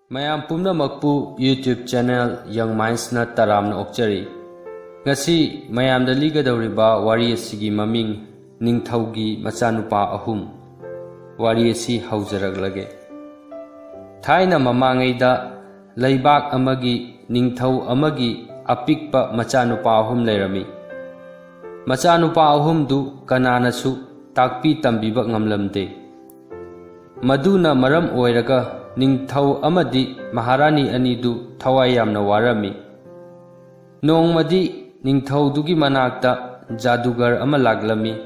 mayam pumnamakpu YouTube channel Young Minds na taramna okchari. Ngasi mayam da ligadawriba wari asigi maming Ningthougi Machanupa Ahum. Wari asi haujaraglage. Thaina mamangayda laibak amagi Ningthou amagi apikpa Machanupa Ahum lairami. Machanupa Ahum du kananasu takpi tambiba ngamlamde. Maduna maram oiraga Ningthou amadi Maharani anidu thawai yamna warami. Nongmadi Ningthou dugi manakta jadugar ama laglami.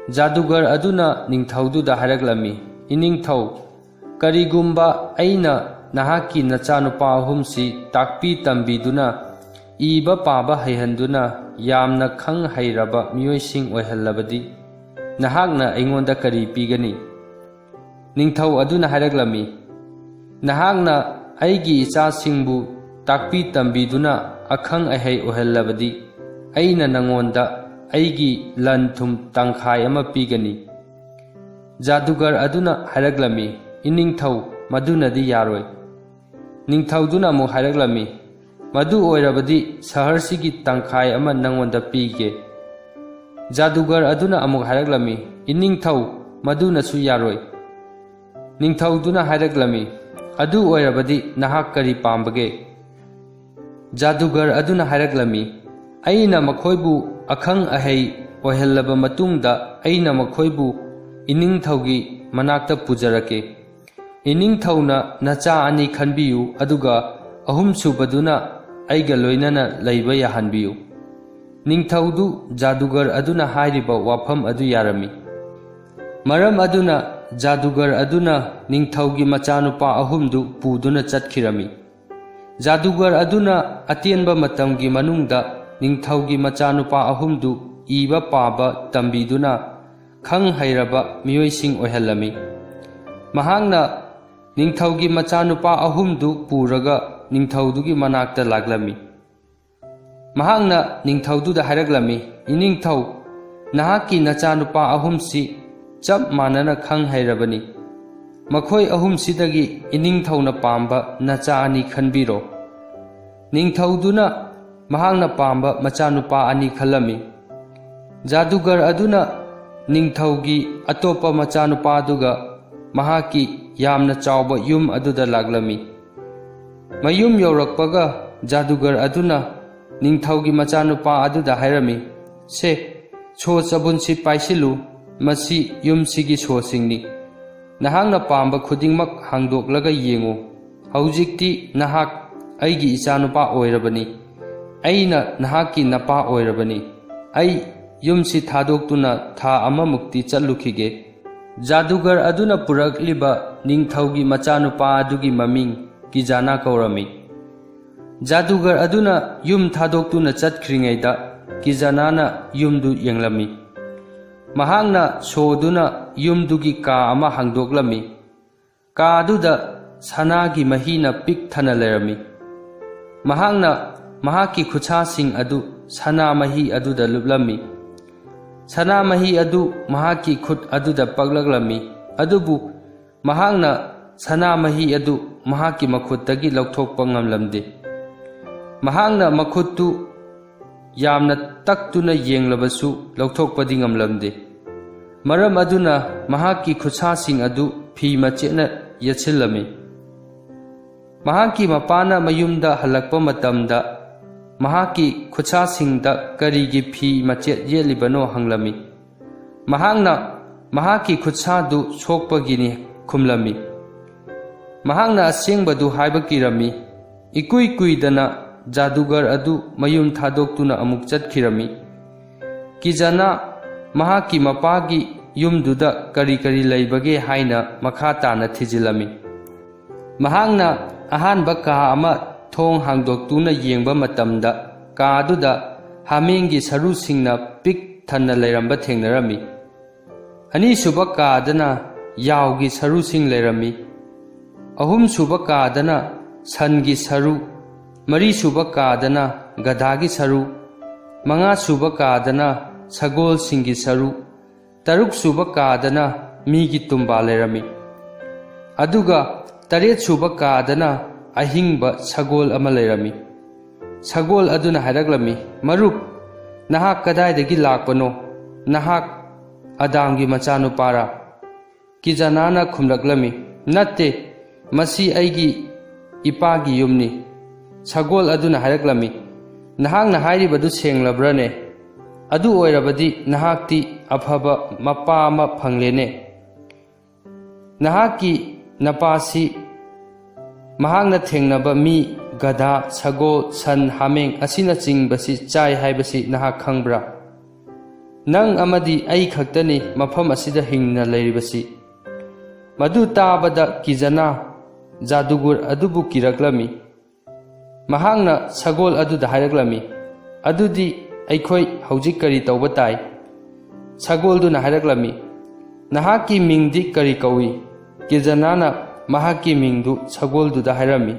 Jadugar aduna Ningthou du da haraglami. Iningthou karigumba aina nahaki Machanupa Ahumsi takpi tambiduna iba paba haihanduna yamna khang hairaba miyoising oihallabadi nahakna aingonda kari pigani. Ningthou aduna haraglami. Nahakna aigi ichasingbu takpi tambiduna akhang ahai ohellabadi aina nangonda aigi lanthum tangkhai ama pigani. Jadugar aduna haraglami. Iningthou madunadi yaroi. Ningthou duna mu haraglami. Madu oirabadi saharsigi tangkhai ama nangonda pige. Jadugar aduna amuk haraglami. Iningthou maduna su yaroi. Ningthou duna haraglami. Adu oirabadi nahak kari pambage. Jadugar aduna haraglami. Aina makhoibu akhang ahai ohellaba matungda aina makhoibu Iningthougi manakta pujarake. Iningthouna nacha ani khanbiyu aduga ahum subaduna aiga loinana leiba yahanbiyu. Ningthou du jadugar aduna hairiba wafam adu yarami. Maram aduna jadugar aduna Ningthougi Machanupa Ahum du puduna chatkirami. Jadugar aduna atienba matamgi manungda Ningthougi Machanupa Ahum du iba paba tambiduna khang hairaba miyoising oihallami. Mahangna Ningthougi Machanupa Ahum du puraga Ningthou dugi manakta laglami. Mahangna Ningthou du da haraglami. Iningthou nahaki Machanupa Ahumsi chap manana khang hairabani. Makhoi ahumsidagi Iningthouna pamba nacha ani khanbiro. Ningthou duna mahangna pamba Machanupa ani khalami. Jadugar aduna Ningthougi atopa Machanupa duga mahaki yamna chawba yum aduda laglami. Mayum yaurakpaga jadugar aduna Ningthougi Machanupa aduda hairami. Se cho chabunsi paisilu masi yumsigi cho singni. Nahakna pamba khudingmak hangdoklaga yengu. Haujikti nahak aigi ichanupa oirabani. Aina nahaki napa oirabani. Ai yumsi thadoktuna tha ama mukti chatlukige. Jadugar aduna purakliba Ningthougi Machanupa adugi maming kijana kaurami. Jadugar aduna yum thadoktuna chatkringaida kijanana yumdu yenglami. Mahangna soduna yumdugi ka ama hangdoklami. Ka aduda sanagi mahina pik thana lerami. Mahangna mahaki khuchasing adu sana mahi aduda lublami. Sana mahi adu mahaki khut aduda paglaglami. Adubu mahangna sana mahi adu mahaki makhuttagi lauthokpa ngamlamde. Mahangna makhuttu yamna taktuna yenglabasu lauthokpadi ngamlamde. Maram aduna mahaki khuchasing adu phi machena yachillami. Mahaki mapana mayumda halakpa matamda mahaki khuchasingda karigi phi machet yelibano hanglami. Mahangna mahaki khuchadu sokpagini khumlami. Mahangna asengbadu haibakirami. Ikui kuidana jadugar adu mayum thadoktuna amuk chatkirami. Kijana mahaki mapagi yumduda kari kari leibage haina makhatana thijilami. Mahangna ahanba ka ama thong hangdoktuna yengba matamda ka aduda hamengi sarusingna pik thanna leiramba thengnarami. Ani suba ka adana yawgi sarusing leirami. Ahum suba ka adana sangi saru. Mari suba ka adana gadagi saru. Manga suba ka adana sagol singi saru. Taruk suba ka adana migi tumba leirami. Aduga ꯇꯔꯦꯠ ꯁꯨꯕ ꯀꯥꯗꯅ ꯑꯍꯤꯡꯕ ꯁꯒꯣꯜ ꯑꯃ ꯂꯩꯔꯝꯃꯤ꯫ ꯁꯒꯣꯜ ꯑꯗꯨꯅ ꯍꯥꯏꯔꯛꯂꯝꯃꯤ, "ꯃꯔꯨꯞ, ꯅꯍꯥꯛ ꯀꯗꯥꯏꯗꯒꯤ ꯂꯥꯛꯄꯅꯣ? ꯅꯍꯥꯛ ꯑꯗꯥꯝꯒꯤ ꯃꯆꯥꯅꯨꯄꯥꯔꯥ?" ꯀꯤꯖꯅꯥꯅ ꯈꯨꯝꯂꯛꯂꯝꯃꯤ, "ꯅꯠꯇꯦ, ꯃꯁꯤ ꯑꯩꯒꯤ ꯏꯄꯥꯒꯤ ꯌꯨꯝꯅꯤ." ꯁꯒꯣꯜ ꯑꯗꯨꯅ ꯍꯥꯏꯔꯛꯂꯝꯃꯤ, "ꯅꯍꯥꯛꯅ ꯍꯥꯏꯔꯤꯕꯗꯨ ꯁꯦꯡꯂꯕ꯭ꯔꯅꯦ? ꯑꯗꯨ ꯑꯣꯏꯔꯕꯗꯤ ꯅꯍꯥꯛꯇꯤ ꯑꯐꯕ ꯃꯄꯥ ꯑꯃ ꯐꯪꯂꯦꯅꯦ꯫ ꯅꯍꯥꯛꯀꯤ ꯅꯄꯥꯁꯤ ꯃꯍꯥꯛꯅ ꯊꯦꯡꯅꯕ ꯃꯤ, ꯒꯙꯥ, ꯁꯒꯣꯜ, ꯁꯟ, ꯍꯥꯃꯦꯡ ꯑꯁꯤꯅꯆꯤꯡꯕꯁꯤ ꯆꯥꯏ ꯍꯥꯏꯕꯁꯤ ꯅꯍꯥꯛ ꯈꯪꯕ꯭ꯔꯥ? ꯅꯪ ꯑꯃꯗꯤ ꯑꯩ ꯈꯛꯇꯅꯤ ꯃꯐꯝ ꯑꯁꯤꯗ ꯍꯤꯡꯅ ꯂꯩꯔꯤꯕꯁꯤ." ꯃꯗꯨ ꯇꯥꯕꯗ ꯀꯤꯖꯅꯥ ꯖꯥꯗꯨꯒꯔ ꯑꯗꯨꯕꯨ ꯀꯤꯔꯛꯂꯝꯃꯤ꯫ ꯃꯍꯥꯛꯅ ꯁꯒꯣꯜ ꯑꯗꯨꯗ ꯍꯥꯏꯔꯛꯂꯝꯃꯤ, "ꯑꯗꯨꯗꯤ ꯑꯩꯈꯣꯏ ꯍꯧꯖꯤꯛ ꯀꯔꯤ ꯇꯧꯕ ꯇꯥꯏ?" ꯁꯒꯣꯜꯗꯨꯅ ꯍꯥꯏꯔꯛꯂꯝꯃꯤ, "ꯅꯍꯥꯛꯀꯤ ꯃꯤꯡꯗꯤ ꯀꯔꯤ ꯀꯧꯏ?" ꯀꯤꯖꯅꯥꯅ ꯃꯍꯥꯛꯀꯤ ꯃꯤꯡꯗꯨ ꯁꯒꯣꯜꯗꯨꯗ ꯍꯥꯏꯔꯝꯃꯤ꯫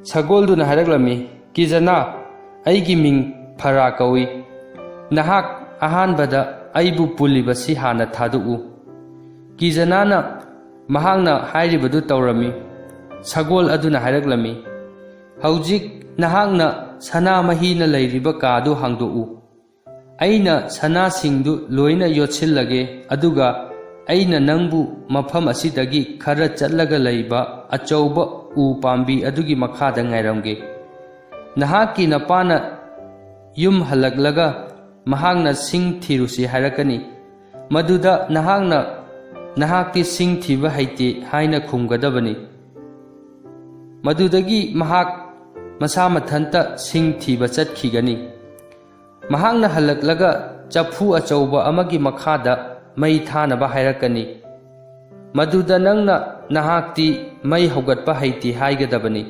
ꯁꯒꯣꯜꯗꯨꯅ ꯍꯥꯏꯔꯛꯂꯝꯃꯤ, "ꯀꯤꯖꯅꯥ, ꯑꯩꯒꯤ ꯃꯤꯡ ꯐꯔꯥ ꯀꯧꯏ꯫ ꯅꯍꯥꯛ ꯑꯍꯥꯟꯕꯗ ꯑꯩꯕꯨ ꯄꯨꯜꯂꯤꯕꯁꯤ ꯍꯥꯟꯅ ꯊꯥꯗꯣꯛꯎ." ꯀꯤꯖꯅꯥꯅ ꯃꯍꯥꯛꯅ ꯍꯥꯏꯔꯤꯕꯗꯨ ꯇꯧꯔꯝꯃꯤ꯫ ꯁꯒꯣꯜ ꯑꯗꯨꯅ ꯍꯥꯏꯔꯛꯂꯝꯃꯤ, "ꯍꯧꯖꯤꯛ ꯅꯍꯥꯛꯅ ꯁꯅꯥꯃꯍꯤꯅ ꯂꯩꯔꯤꯕ ꯀꯥꯗꯨ ꯍꯥꯡꯗꯣꯛꯎ꯫ ꯑꯩꯅ ꯁꯅꯥꯁꯤꯡꯗꯨ ꯂꯣꯏꯅ ꯌꯣꯠꯁꯤꯜꯂꯒꯦ, ꯑꯗꯨꯒ ꯑꯩꯅ ꯅꯪꯕꯨ ꯃꯐꯝ ꯑꯁꯤꯗꯒꯤ ꯈꯔ ꯆꯠꯂꯒ ꯂꯩꯕ ꯑꯆꯧꯕ ꯎ ꯄꯥꯝꯕꯤ ꯑꯗꯨꯒꯤ ꯃꯈꯥꯗ ꯉꯥꯏꯔꯝꯒꯦ꯫ ꯅꯍꯥꯛꯀꯤ ꯅꯄꯥꯅ ꯌꯨꯝ ꯍꯜꯂꯛꯂꯒ ꯃꯍꯥꯛꯅ ꯁꯤꯡ ꯊꯤꯔꯨꯁꯤ ꯍꯥꯏꯔꯛꯀꯅꯤ꯫ ꯃꯗꯨꯗ ꯅꯍꯥꯛꯅ ꯅꯍꯥꯛꯇꯤ ꯁꯤꯡ ꯊꯤꯕ ꯍꯩꯇꯦ ꯍꯥꯏꯅ ꯈꯨꯝꯒꯗꯕꯅꯤ꯫ ꯃꯗꯨꯗꯒꯤ ꯃꯍꯥꯛ ꯃꯁꯥ ꯃꯊꯟꯇ ꯁꯤꯡ ꯊꯤꯕ ꯆꯠꯈꯤꯒꯅꯤ꯫ ꯃꯍꯥꯛꯅ ꯍꯜꯂꯛꯂꯒ ꯆꯐꯨ ꯑꯆꯧꯕ ꯑꯃꯒꯤ ꯃꯈꯥꯗ ꯃꯩ ꯊꯥꯅꯕ ꯍꯥꯏꯔꯛꯀꯅꯤ꯫ ꯃꯗꯨꯗ ꯅꯪꯅ ꯅꯍꯥꯛꯇꯤ ꯃꯩ ꯍꯧꯒꯠꯄ ꯍꯩꯇꯦ ꯍꯥꯏꯒꯗꯕꯅꯤ꯫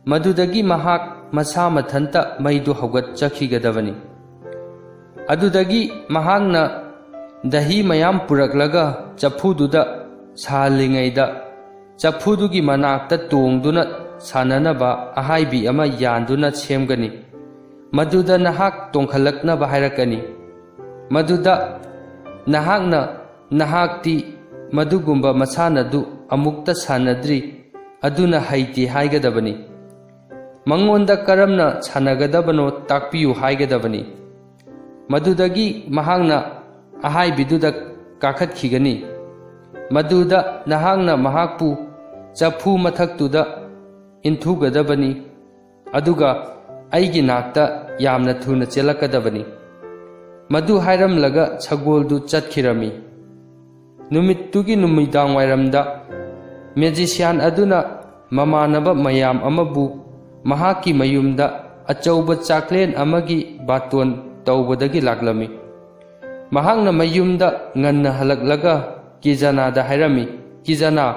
ꯃꯗꯨꯗꯒꯤ ꯃꯍꯥꯛ ꯃꯁꯥ ꯃꯊꯟꯇ ꯃꯩꯗꯨ ꯍꯧꯒꯠꯆꯈꯤꯒꯗꯕꯅꯤ꯫ ꯑꯗꯨꯗꯒꯤ ꯃꯍꯥꯛꯅ ꯗꯍꯤ ꯃꯌꯥꯝ ꯄꯨꯔꯛꯂꯒ ꯆꯐꯨꯗꯨꯗ ꯁꯥꯍꯜꯂꯤꯉꯩꯗ ꯆꯐꯨꯗꯨꯒꯤ ꯃꯅꯥꯛꯇ ꯇꯣꯡꯗꯨꯅ ꯁꯥꯟꯅꯅꯕ ꯑꯍꯥꯏꯕꯤ ꯑꯃ ꯌꯥꯟꯗꯨꯅ ꯁꯦꯝꯒꯅꯤ꯫ ꯃꯗꯨꯗ ꯅꯍꯥꯛ ꯇꯣꯡꯈꯠꯂꯛꯅꯕ ꯍꯥꯏꯔꯛꯀꯅꯤ꯫ ꯃꯗꯨꯗ ꯅꯍꯥꯛꯅ ꯅꯍꯥꯛꯇꯤ ꯃꯗꯨꯒꯨꯝꯕ ꯃꯁꯥꯟꯅꯗꯨ ꯑꯃꯨꯛꯇ ꯁꯥꯟꯅꯗ꯭ꯔꯤ, ꯑꯗꯨꯅ ꯍꯩꯇꯦ ꯍꯥꯏꯒꯗꯕꯅꯤ꯫ ꯃꯉꯣꯟꯗ ꯀꯔꯝꯅ ꯁꯥꯟꯅꯒꯗꯕꯅꯣ ꯇꯥꯛꯄꯤꯌꯨ ꯍꯥꯏꯒꯗꯕꯅꯤ꯫ ꯃꯗꯨꯗꯒꯤ ꯃꯍꯥꯛꯅ ꯑꯍꯥꯏꯕꯤꯗꯨꯗ ꯀꯥꯈꯠꯈꯤꯒꯅꯤ꯫ ꯃꯗꯨꯗ ꯅꯍꯥꯛꯅ ꯃꯍꯥꯛꯄꯨ ꯆꯐꯨ ꯃꯊꯛꯇꯨꯗ ꯏꯟꯊꯨꯒꯗꯕꯅꯤ, ꯑꯗꯨꯒ ꯑꯩꯒꯤ ꯅꯥꯛꯇ ꯌꯥꯝꯅ ꯊꯨꯅ ꯆꯦꯜꯂꯛꯀꯗꯕꯅꯤ꯫ ꯃꯗꯨ ꯍꯥꯏꯔꯝꯂꯒ ꯁꯒꯣꯜꯗꯨ ꯆꯠꯈꯤꯔꯝꯃꯤ꯫ ꯅꯨꯃꯤꯠꯇꯨꯒꯤ ꯅꯨꯃꯤꯗꯥꯡꯋꯥꯏꯔꯝꯗ ꯃꯦꯖꯤꯁꯤꯌꯥꯟ ꯑꯗꯨꯅ ꯃꯃꯥꯟꯅꯕ ꯃꯌꯥꯝ ꯑꯃꯕꯨ ꯃꯍꯥꯛꯀꯤ ꯃꯌꯨꯝꯗ ꯑꯆꯧꯕ ꯆꯥꯛꯂꯦꯟ ꯑꯃꯒꯤ ꯕꯥꯇꯣꯟ ꯇꯧꯕꯗꯒꯤ ꯂꯥꯛꯂꯝꯃꯤ꯫ ꯃꯍꯥꯛꯅ ꯃꯌꯨꯝꯗ ꯉꯟꯅ ꯍꯜꯂꯛꯂꯒ ꯀꯤꯖꯅꯥꯗ ꯍꯥꯏꯔꯝꯃꯤ, "ꯀꯤꯖꯅꯥ,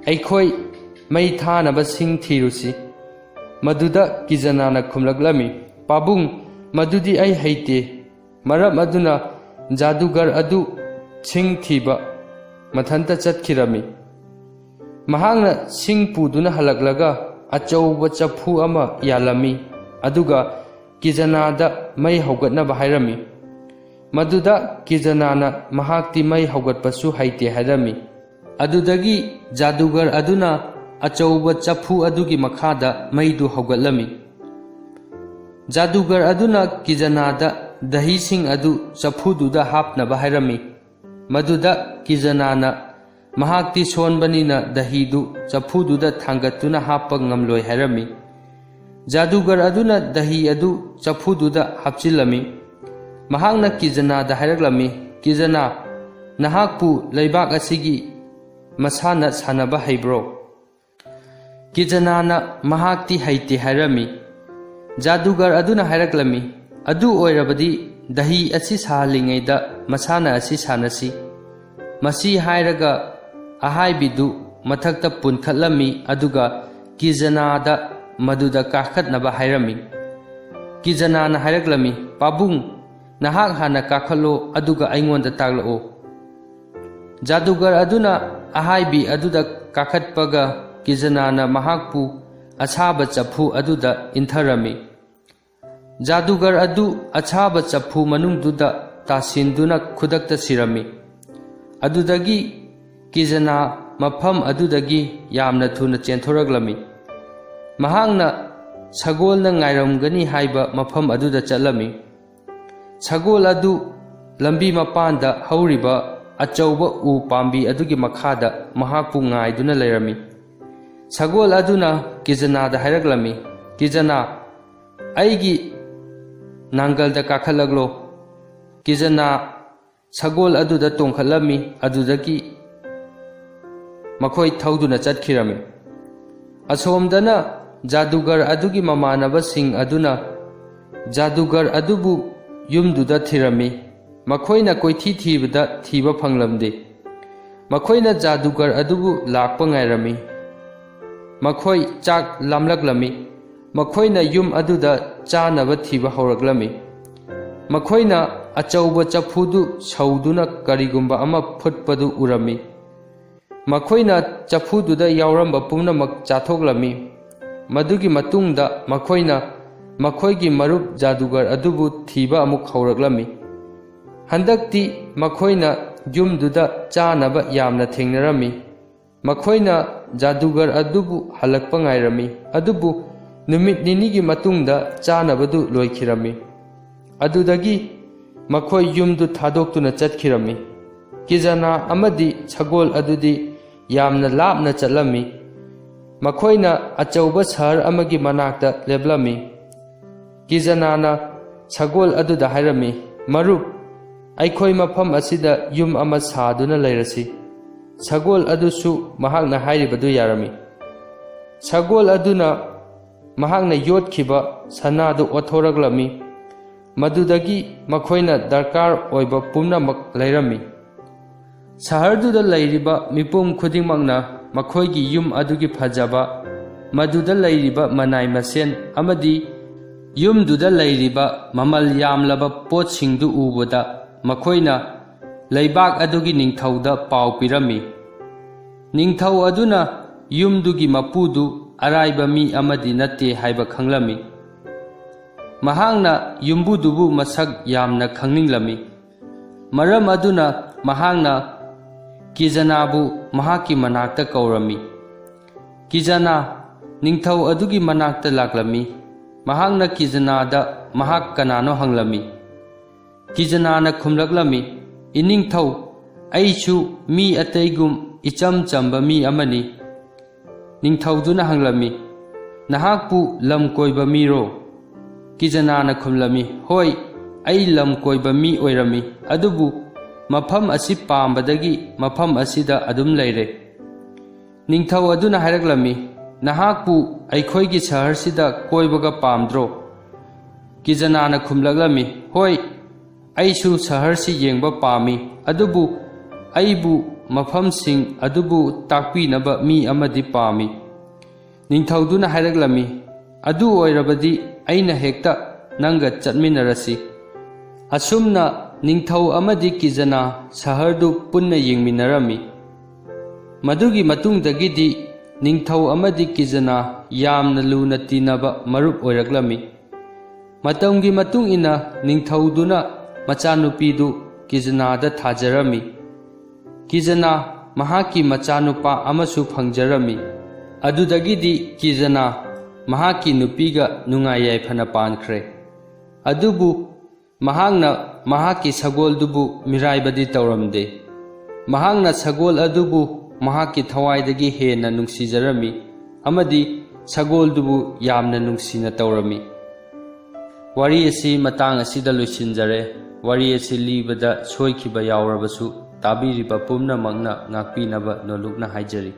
ꯑꯩꯈꯣꯏ ꯃꯩ ꯊꯥꯅꯕ ꯁꯤꯡ ꯊꯤꯔꯨꯁꯤ." ꯃꯗꯨꯗ ꯀꯤꯖꯅꯥꯅ ꯈꯨꯝꯂꯛꯂꯝꯃꯤ, "ꯄꯥꯕꯨꯡ, ꯃꯗꯨꯗꯤ ꯑꯩ ꯍꯩꯇꯦ." ꯃꯔꯝ ꯑꯗꯨꯅ ꯖꯥꯗꯨꯒꯔ ꯑꯗꯨ ꯁꯤꯡ ꯊꯤꯕ ꯃꯊꯟꯇ ꯆꯠꯈꯤꯔꯝꯃꯤ꯫ ꯃꯍꯥꯛꯅ ꯁꯤꯡ ꯄꯨꯗꯨꯅ ꯍꯜꯂꯛꯂꯒ ꯑꯆꯧꯕ ꯆꯐꯨ ꯑꯃ ꯌꯥꯜꯂꯝꯃꯤ, ꯑꯗꯨꯒ ꯀꯤꯖꯅꯥꯗ ꯃꯩ ꯍꯧꯒꯠꯅꯕ ꯍꯥꯏꯔꯝꯃꯤ꯫ ꯃꯗꯨꯗ ꯀꯤꯖꯅꯥꯅ ꯃꯍꯥꯛꯇꯤ ꯃꯩ ꯍꯧꯒꯠꯄꯁꯨ ꯍꯩꯇꯦ ꯍꯥꯏꯔꯝꯃꯤ꯫ ꯑꯗꯨꯗꯒꯤ ꯖꯥꯗꯨꯒꯔ ꯑꯗꯨꯅ ꯑꯆꯧꯕ ꯆꯐꯨ ꯑꯗꯨꯒꯤ ꯃꯈꯥꯗ ꯃꯩꯗꯨ ꯍꯧꯒꯠꯂꯝꯃꯤ꯫ ꯖꯥꯗꯨꯒꯔ ꯑꯗꯨꯅ ꯀꯤꯖꯅꯥꯗ ꯗꯍꯤꯁꯤꯡ ꯑꯗꯨ ꯆꯐꯨꯗꯨꯗ ꯍꯥꯞꯅꯕ ꯍꯥꯏꯔꯝꯃꯤ꯫ ꯃꯗꯨꯗ ꯀꯤꯖꯅꯥꯅ ꯃꯍꯥꯛꯇꯤ ꯁꯣꯟꯕꯅꯤꯅ ꯗꯍꯤꯗꯨ ꯆꯐꯨꯗꯨꯗ ꯊꯥꯡꯒꯠꯇꯨꯅ ꯍꯥꯞꯄ ꯉꯝꯂꯣꯏ ꯍꯥꯏꯔꯝꯃꯤ꯫ ꯖꯥꯗꯨꯒꯔ ꯑꯗꯨꯅ ꯗꯍꯤ ꯑꯗꯨ ꯆꯐꯨꯗꯨꯗ ꯍꯥꯞꯆꯤꯜꯂꯝꯃꯤ꯫ ꯃꯍꯥꯛꯅ ꯀꯤꯖꯅꯥꯗ ꯍꯥꯏꯔꯛꯂꯝꯃꯤ, "ꯀꯤꯖꯅꯥ, ꯅꯍꯥꯛꯄꯨ ꯂꯩꯕꯥꯛ ꯑꯁꯤꯒꯤ ꯃꯁꯥꯟꯅ ꯁꯥꯟꯅꯕ ꯍꯩꯕ꯭ꯔꯣ?" ꯀꯤꯖꯅꯥꯅ ꯃꯍꯥꯛꯇꯤ ꯍꯩꯇꯦ ꯍꯥꯏꯔꯝꯃꯤ꯫ ꯖꯥꯗꯨꯒꯔ ꯑꯗꯨꯅ ꯍꯥꯏꯔꯛꯂꯝꯃꯤ, "ꯑꯗꯨ ꯑꯣꯏꯔꯕꯗꯤ ꯗꯍꯤ ꯑꯁꯤ ꯁꯥꯍꯜꯂꯤꯉꯩꯗ ꯃꯁꯥꯟꯅ ꯑꯁꯤ ꯁꯥꯟꯅꯁꯤ." ꯃꯁꯤ ꯍꯥꯏꯔꯒ ꯑꯍꯥꯏꯕꯤꯗꯨ ꯃꯊꯛꯇ ꯄꯨꯟꯈꯠꯂꯝꯃꯤ, ꯑꯗꯨꯒ ꯀꯤꯖꯅꯥꯗ ꯃꯗꯨꯗ ꯀꯥꯈꯠꯅꯕ ꯍꯥꯏꯔꯝꯃꯤ꯫ ꯀꯤꯖꯅꯥꯅ ꯍꯥꯏꯔꯛꯂꯝꯃꯤ, "ꯄꯥꯕꯨꯡ, ꯅꯍꯥꯛ ꯍꯥꯟꯅ ꯀꯥꯈꯠꯂꯣ, ꯑꯗꯨꯒ ꯑꯩꯉꯣꯟꯗ ꯇꯥꯛꯂꯛꯑꯣ." ꯖꯥꯗꯨꯒꯔ ꯑꯗꯨꯅ ꯑꯍꯥꯏꯕꯤ ꯑꯗꯨꯗ ꯀꯥꯈꯠꯄꯒ ꯀꯤꯖꯅꯥꯅ ꯃꯍꯥꯛꯄꯨ ꯑꯁꯥꯕ ꯆꯐꯨ ꯑꯗꯨꯗ ꯏꯟꯊꯔꯝꯃꯤ꯫ ꯖꯥꯗꯨꯒꯔ ꯑꯗꯨ ꯑꯁꯥꯕ ꯆꯐꯨ ꯃꯅꯨꯡꯗꯨꯗ ꯇꯥꯁꯤꯟꯗꯨꯅ ꯈꯨꯗꯛꯇ ꯁꯤꯔꯝꯃꯤ꯫ ꯑꯗꯨꯗꯒꯤ ꯀꯤꯖꯅꯥ mafam adudagi yamna thuna chenthoraglammi. Mahakna sagolna ngairamgani haiba mafam aduda chatlami. Sagol adu lambi mapanda hauriba achauba u pambi adugi makhada mahakpu ngaiduna leirami. Sagol aduna Kijanada hairaklammi. Kijana, aigi nangalda kakhalaglo. Kijana sagol aduda tongkhalami adudagi makhoi thauduna chatkirami. Asomdana jadugar adugi mamanabasing aduna jadugar adubu yumduda thirami. Makhoina koithi thibada thiba phanglamde. Makhoina jadugar adubu lakpa ngairami. Makhoi chak lamlaklami. Makhoina yum aduda chanaba thiba horaklami. Makhoina achauba chafudu sauduna karigumba ama phutpadu urami. Makhoina chafududa yauramba pumnamak chathoklami. Madugi matungda makhoina makhoigi marup jadugar adubu thiba amuk horaklami. Handakti makhoina yumduda chanaba yamna thengnarami. Makhoina jadugar adubu halakpa ngairami. Adubu numit ninigi matungda chanabadu loikhirami. Adudagi makhoi yumdu thadoktuna chatkirami. Kijana amadi sagol adudi yamna lapna chatlami. Makhoina achauba sahar amagi manakta leblami. Kijanana sagol aduda hairami. Marup aikhoi mafam asida yum ama saduna leirasi. Sagol adusu mahakna hairibadu yarami. Sagol aduna mahakna yotkhiba sanadu othoraglami. Madudagi makhoina darkar oiba pumnamak leirami. Saharduda leiriba mipum khudingmakna makhoigi yum adugi phajaba maduda leiriba manai masen amadi yumduda leiriba mamal yamlaba potsingdu ubada makhoina leibak adugi ningthauda pau pirami. Ningthau aduna yumdugi mapudu araiba mi amadi natte haiba khanglami. Mahakna yumbudubu masak yamna khangninglami. Maram aduna mahakna Kijanabu mahaki manakta kaurami. Kijana ningthau adugi manakta laklami. Mahakna Kijanada mahak kanano hanglami. Kijanana khumlaklami. Iningthau aichu mi ataigum icham chamba mi amani. Ningthauduna hanglami. Nahakpu lam koiba miro. Kijanana khumlami. Hoi ai lam koiba mi oirami. Adubu mafam asi pambadagi mafam asida adum leire. Ningthau aduna hairaklammi. Nahakpu aikhoigi sahar sida koibaga pamdro. Kijanana khumlaklami. Hoi aisu sahar si yengba pami. Adubu aibu mafam sing adubu takpinaba mi amadi pami. Ningthauduna hairaklammi. Adu oirabadi aina hekta nanga chatminarasi. Asumna Ningthau amadi Kijana sahardu punna yengminarami. Madugi matungdagidi Ningthau amadi Kijana yamna luna tinaba marup oiraklami. Matamgi matung ina Ningthauduna Machanupidu Kijanada thajarami. Kijana mahaki Machanupa amasu phangjarami. Adudagidi Kijana mahaki nupiga nungayai phana pankhre. Adubu mahakna mahaki sagol dubu miraibadi tauramde. Mahakna sagol adubu mahaki thawaidagi hena nungsijarami. Amadi sagol dubu yamna nungsina taurami. Wari asi matang asida loisinjare. Wari asi libada soikhiba yaurabasu tabiriba pumnamakna ngakpinaba nolukna haijari.